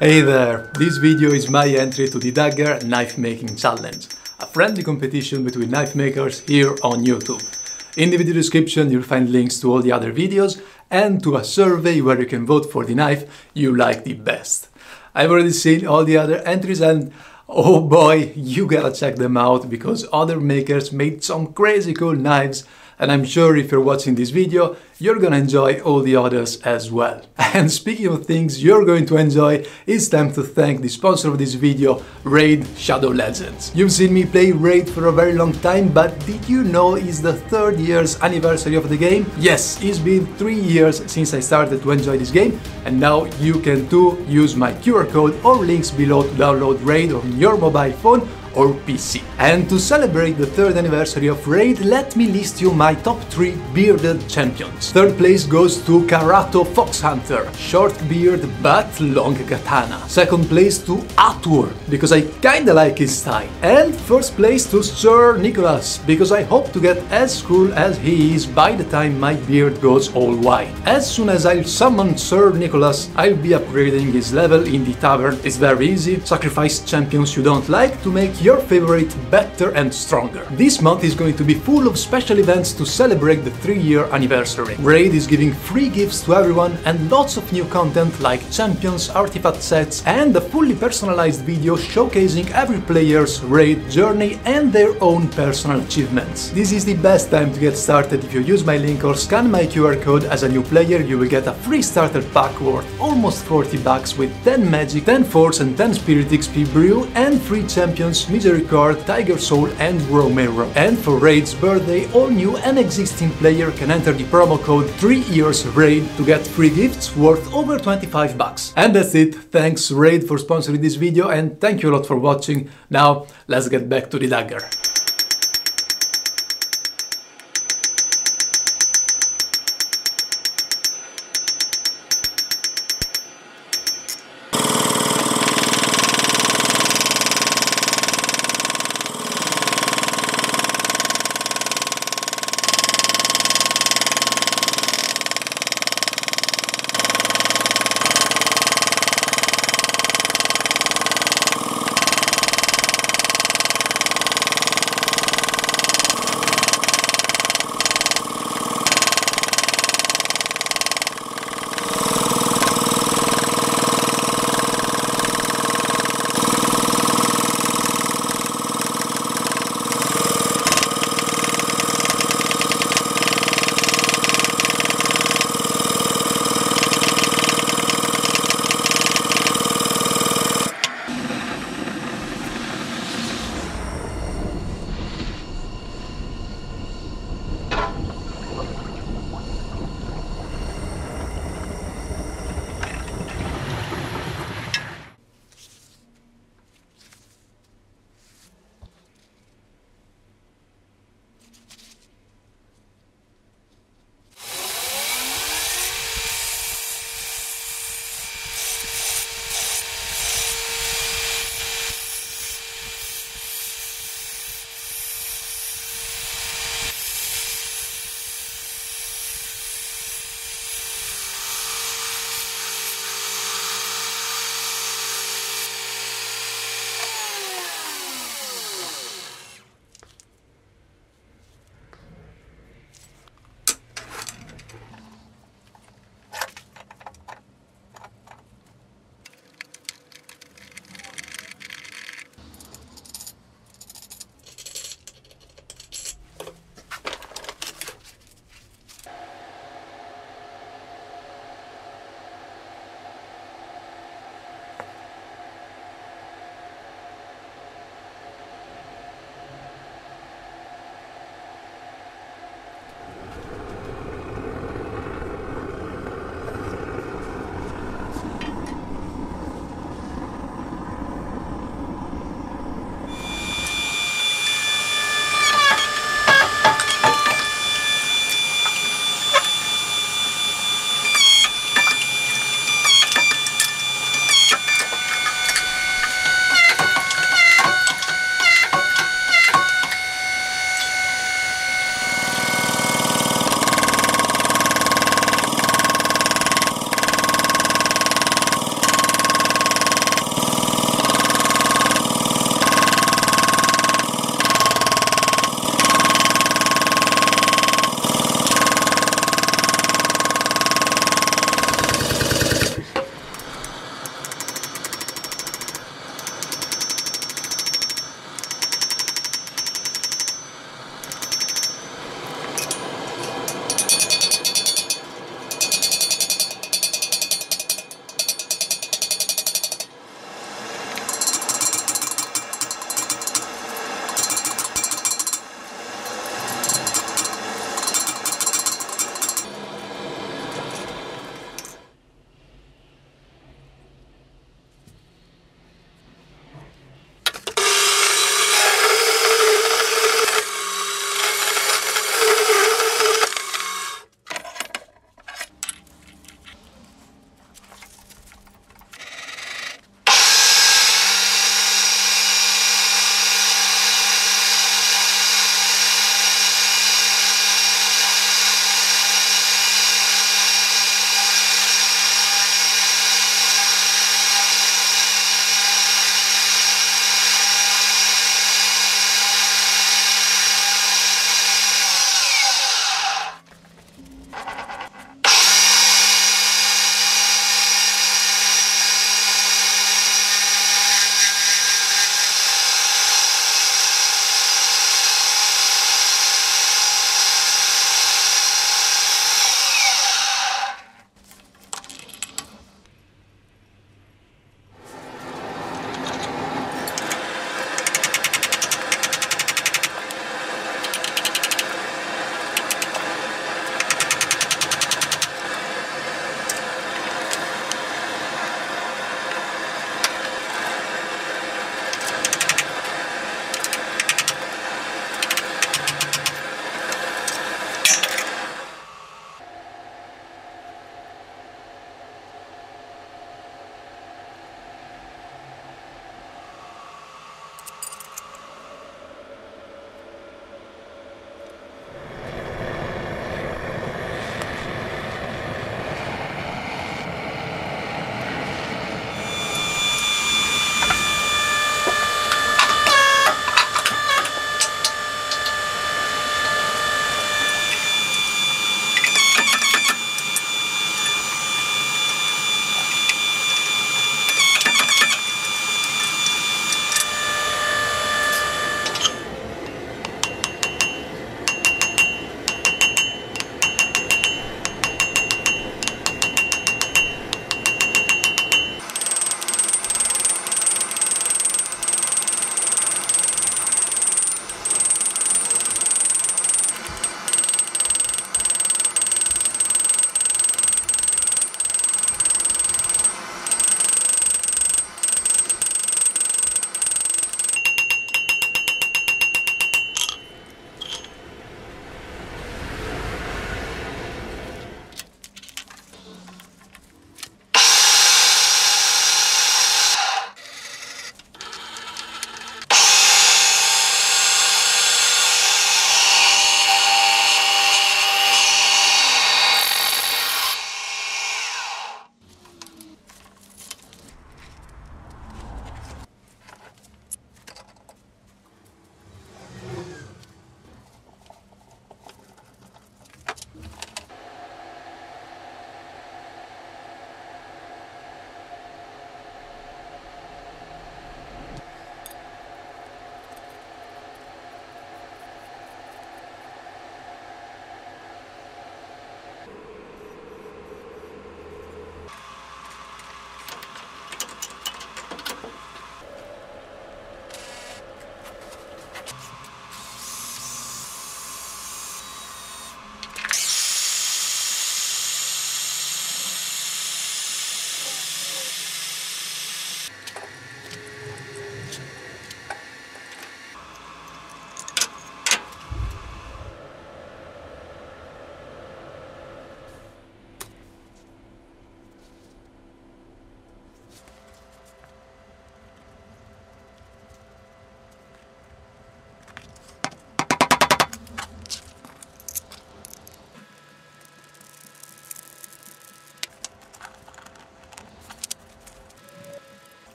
Hey there, this video is my entry to the Dagger knife making challenge, a friendly competition between knife makers here on YouTube. In the video description you'll find links to all the other videos and to a survey where you can vote for the knife you like the best. I've already seen all the other entries and oh boy, you gotta check them out because other makers made some crazy cool knives, and I'm sure if you're watching this video, you're gonna enjoy all the others as well. And speaking of things you're going to enjoy, it's time to thank the sponsor of this video, Raid Shadow Legends. You've seen me play Raid for a very long time, but did you know it's the 3rd year's anniversary of the game? Yes, it's been 3 years since I started to enjoy this game, and now you can too use my QR code or links below to download Raid on your mobile phone or PC. And to celebrate the 3rd anniversary of Raid, let me list you my top 3 bearded champions. 3rd place goes to Karato Foxhunter, short beard but long katana. 2nd place to Atur, because I kinda like his style. And 1st place to Sir Nicholas, because I hope to get as cool as he is by the time my beard goes all white. As soon as I'll summon Sir Nicholas, I'll be upgrading his level in the tavern. It's very easy, sacrifice champions you don't like to make your favorite better and stronger. This month is going to be full of special events to celebrate the 3-year anniversary. Raid is giving free gifts to everyone and lots of new content like champions, artifact sets and a fully personalized video showcasing every player's Raid journey and their own personal achievements. This is the best time to get started. If you use my link or scan my QR code as a new player, you will get a free starter pack worth almost 40 bucks with 10 magic, 10 force and 10 spirit XP brew and free champions, Misericard, Tiger Soul and Romero. And for Raid's birthday, all new and existing player can enter the promo code 3YearsRaid to get free gifts worth over 25 bucks. And that's it. Thanks Raid for sponsoring this video and thank you a lot for watching. Now let's get back to the Dagger.